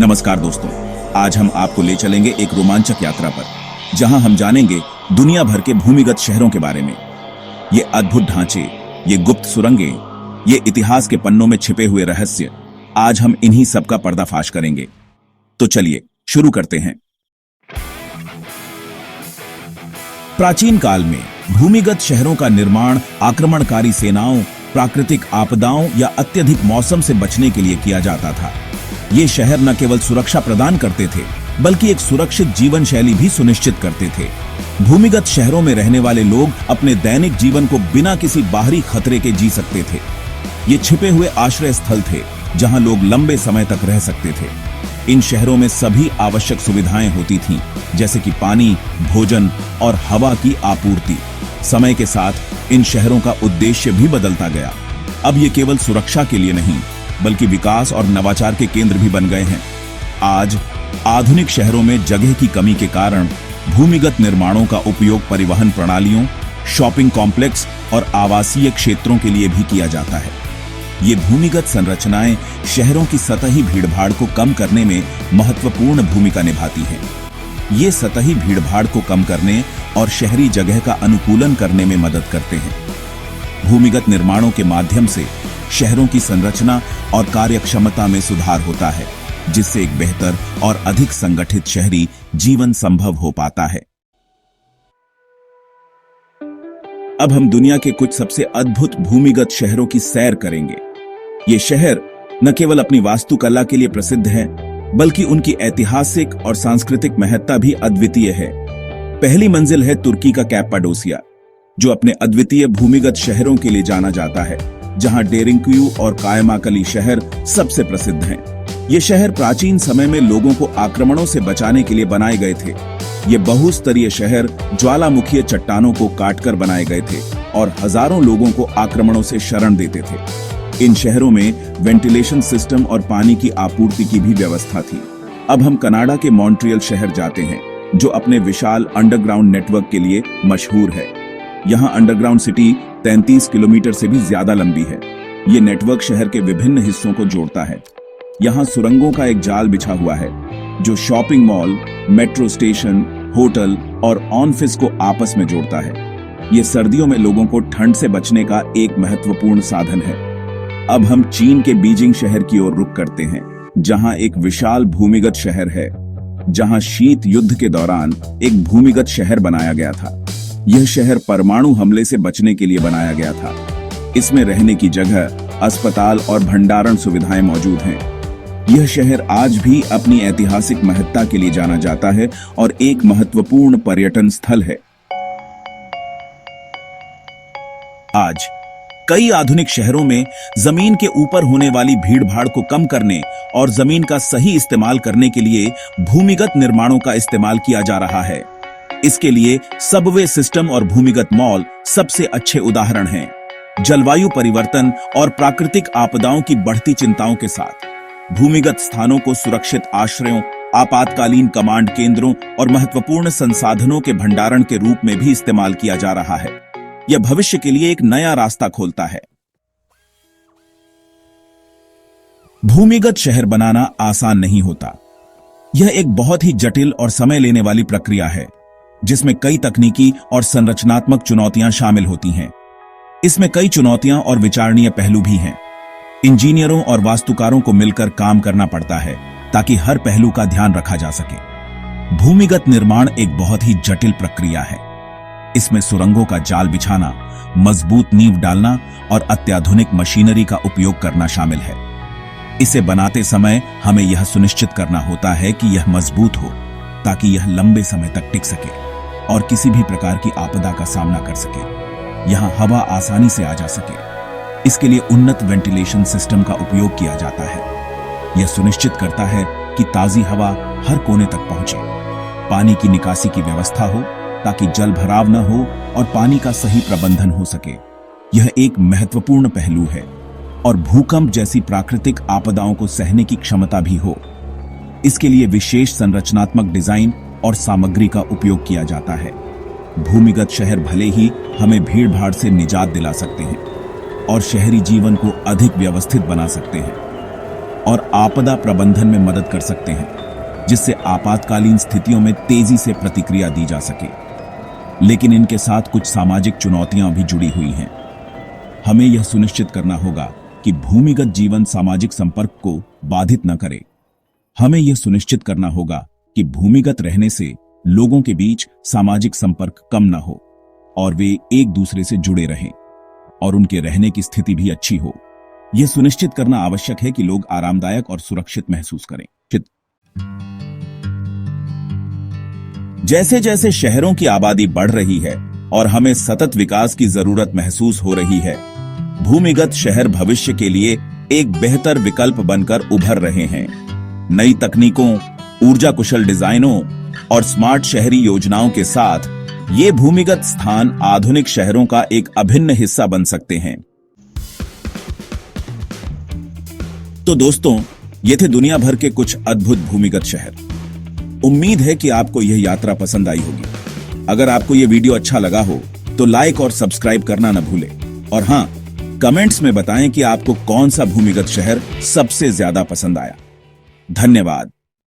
नमस्कार दोस्तों, आज हम आपको ले चलेंगे एक रोमांचक यात्रा पर, जहां हम जानेंगे दुनिया भर के भूमिगत शहरों के बारे में। ये अद्भुत ढांचे, ये गुप्त सुरंगें, ये इतिहास के पन्नों में छिपे हुए रहस्य, आज हम इन्हीं सब का पर्दाफाश करेंगे। तो चलिए शुरू करते हैं। प्राचीन काल में भूमिगत शहरों का निर्माण आक्रमणकारी सेनाओं, प्राकृतिक आपदाओं या अत्यधिक मौसम से बचने के लिए किया जाता था। ये शहर न केवल सुरक्षा प्रदान करते थे, बल्कि एक सुरक्षित जीवन शैली भी सुनिश्चित करते थे। भूमिगत शहरों में रहने वाले लोग अपने दैनिक जीवन को बिना किसी बाहरी खतरे के जी सकते थे। ये छिपे हुए आश्रय स्थल थे, जहां लोग लंबे समय तक रह सकते थे। इन शहरों में सभी आवश्यक सुविधाएं होती थीं, जैसे कि पानी, भोजन और हवा की आपूर्ति। समय के साथ इन शहरों का उद्देश्य भी बदलता गया। अब ये केवल सुरक्षा के लिए नहीं, बल्कि विकास और नवाचार के केंद्र भी बन गए हैं। आज आधुनिक शहरों में जगह की कमी के कारण भूमिगत निर्माणों का उपयोग परिवहन प्रणालियों, शॉपिंग कॉम्प्लेक्स और आवासीय क्षेत्रों के लिए भी किया जाता है। ये भूमिगत संरचनाएं शहरों की सतही भीड़भाड़ को कम करने में महत्वपूर्ण भूमिका निभाती हैं। ये सतही भीड़भाड़ को कम करने और शहरी जगह का अनुकूलन करने में मदद करते हैं। भूमिगत निर्माणों के माध्यम से शहरों की संरचना और कार्यक्षमता में सुधार होता है, जिससे एक बेहतर और अधिक संगठित शहरी जीवन संभव हो पाता है। अब हम दुनिया के कुछ सबसे अद्भुत भूमिगत शहरों की सैर करेंगे। ये शहर न केवल अपनी वास्तुकला के लिए प्रसिद्ध हैं, बल्कि उनकी ऐतिहासिक और सांस्कृतिक महत्ता भी अद्वितीय है। पहली मंजिल है तुर्की का कैप्पाडोसिया, जो अपने अद्वितीय भूमिगत शहरों के लिए जाना जाता है, जहां डेरिंक्यू और कायमाकली शहर सबसे प्रसिद्ध हैं। ये शहर प्राचीन समय में लोगों को आक्रमणों से बचाने के लिए बनाए गए थे। ये बहुस्तरीय शहर ज्वालामुखीय चट्टानों को काटकर बनाए गए थे और हजारों लोगों को आक्रमणों से शरण देते थे। इन शहरों में वेंटिलेशन सिस्टम और पानी की आपूर्ति की भी व्यवस्था थी। अब हम कनाडा के मॉन्ट्रियल शहर जाते हैं, जो अपने विशाल अंडरग्राउंड नेटवर्क के लिए मशहूर है। यहाँ अंडरग्राउंड सिटी 33 किलोमीटर से भी ज्यादा लंबी है। ये नेटवर्क शहर के विभिन्न हिस्सों को जोड़ता है। यहाँ सुरंगों का एक जाल बिछा हुआ है, जो shopping mall, metro station, hotel और ऑफिस को आपस में जोड़ता है। ये सर्दियों में लोगों को ठंड से बचने का एक महत्वपूर्ण साधन है। अब हम चीन के बीजिंग शहर की ओर रुख करते हैं, जहां एक विशाल भूमिगत शहर है, जहां शीत युद्ध के दौरान एक भूमिगत शहर बनाया गया था। यह शहर परमाणु हमले से बचने के लिए बनाया गया था। इसमें रहने की जगह, अस्पताल और भंडारण सुविधाएं मौजूद हैं। यह शहर आज भी अपनी ऐतिहासिक महत्ता के लिए जाना जाता है और एक महत्वपूर्ण पर्यटन स्थल है। आज कई आधुनिक शहरों में जमीन के ऊपर होने वाली भीड़भाड़ को कम करने और जमीन का सही इस्तेमाल करने के लिए भूमिगत निर्माणों का इस्तेमाल किया जा रहा है। इसके लिए सबवे सिस्टम और भूमिगत मॉल सबसे अच्छे उदाहरण हैं। जलवायु परिवर्तन और प्राकृतिक आपदाओं की बढ़ती चिंताओं के साथ भूमिगत स्थानों को सुरक्षित आश्रयों, आपातकालीन कमांड केंद्रों और महत्वपूर्ण संसाधनों के भंडारण के रूप में भी इस्तेमाल किया जा रहा है। यह भविष्य के लिए एक नया रास्ता खोलता है। भूमिगत शहर बनाना आसान नहीं होता। यह एक बहुत ही जटिल और समय लेने वाली प्रक्रिया है, जिसमें कई तकनीकी और संरचनात्मक चुनौतियां शामिल होती हैं। इसमें कई चुनौतियां और विचारणीय पहलू भी हैं। इंजीनियरों और वास्तुकारों को मिलकर काम करना पड़ता है, ताकि हर पहलू का ध्यान रखा जा सके। भूमिगत निर्माण एक बहुत ही जटिल प्रक्रिया है। इसमें सुरंगों का जाल बिछाना, मजबूत नींव डालना और अत्याधुनिक मशीनरी का उपयोग करना शामिल है। इसे बनाते समय हमें यह सुनिश्चित करना होता है कि यह मजबूत हो, ताकि यह लंबे समय तक टिक सके और किसी भी प्रकार की आपदा का सामना कर सके। यहाँ हवा आसानी से आ जा सके। इसके लिए उन्नत वेंटिलेशन सिस्टम का उपयोग किया जाता है। यह सुनिश्चित करता है कि ताजी हवा हर कोने तक पहुंचे। पानी की निकासी की व्यवस्था हो, ताकि जल भराव न हो और पानी का सही प्रबंधन हो सके। यह एक महत्वपूर्ण पहलू है। और भूकंप जैसी प्राकृतिक आपदाओं को सहने की क्षमता भी हो। इसके लिए विशेष संरचनात्मक डिजाइन और सामग्री का उपयोग किया जाता है। भूमिगत शहर भले ही हमें भीड़भाड़ से निजात दिला सकते हैं और शहरी जीवन को अधिक व्यवस्थित बना सकते हैं, और आपदा प्रबंधन में मदद कर सकते हैं, जिससे आपातकालीन स्थितियों में तेजी से प्रतिक्रिया दी जा सके। लेकिन इनके साथ कुछ सामाजिक चुनौतियां भी जुड़ी हुई हैं। हमें यह सुनिश्चित करना होगा कि भूमिगत जीवन सामाजिक संपर्क को बाधित न करे। हमें यह सुनिश्चित करना होगा कि भूमिगत रहने से लोगों के बीच सामाजिक संपर्क कम न हो और वे एक दूसरे से जुड़े रहें और उनके रहने की स्थिति भी अच्छी हो। यह सुनिश्चित करना आवश्यक है कि लोग आरामदायक और सुरक्षित महसूस करें। जैसे जैसे शहरों की आबादी बढ़ रही है और हमें सतत विकास की जरूरत महसूस हो रही है, भूमिगत शहर भविष्य के लिए एक बेहतर विकल्प बनकर उभर रहे हैं। नई तकनीकों, ऊर्जा कुशल डिजाइनों और स्मार्ट शहरी योजनाओं के साथ ये भूमिगत स्थान आधुनिक शहरों का एक अभिन्न हिस्सा बन सकते हैं। तो दोस्तों, ये थे दुनिया भर के कुछ अद्भुत भूमिगत शहर। उम्मीद है कि आपको यह यात्रा पसंद आई होगी। अगर आपको यह वीडियो अच्छा लगा हो तो लाइक और सब्सक्राइब करना न भूलें। और हां, कमेंट्स में बताएं कि आपको कौन सा भूमिगत शहर सबसे ज्यादा पसंद आया। धन्यवाद।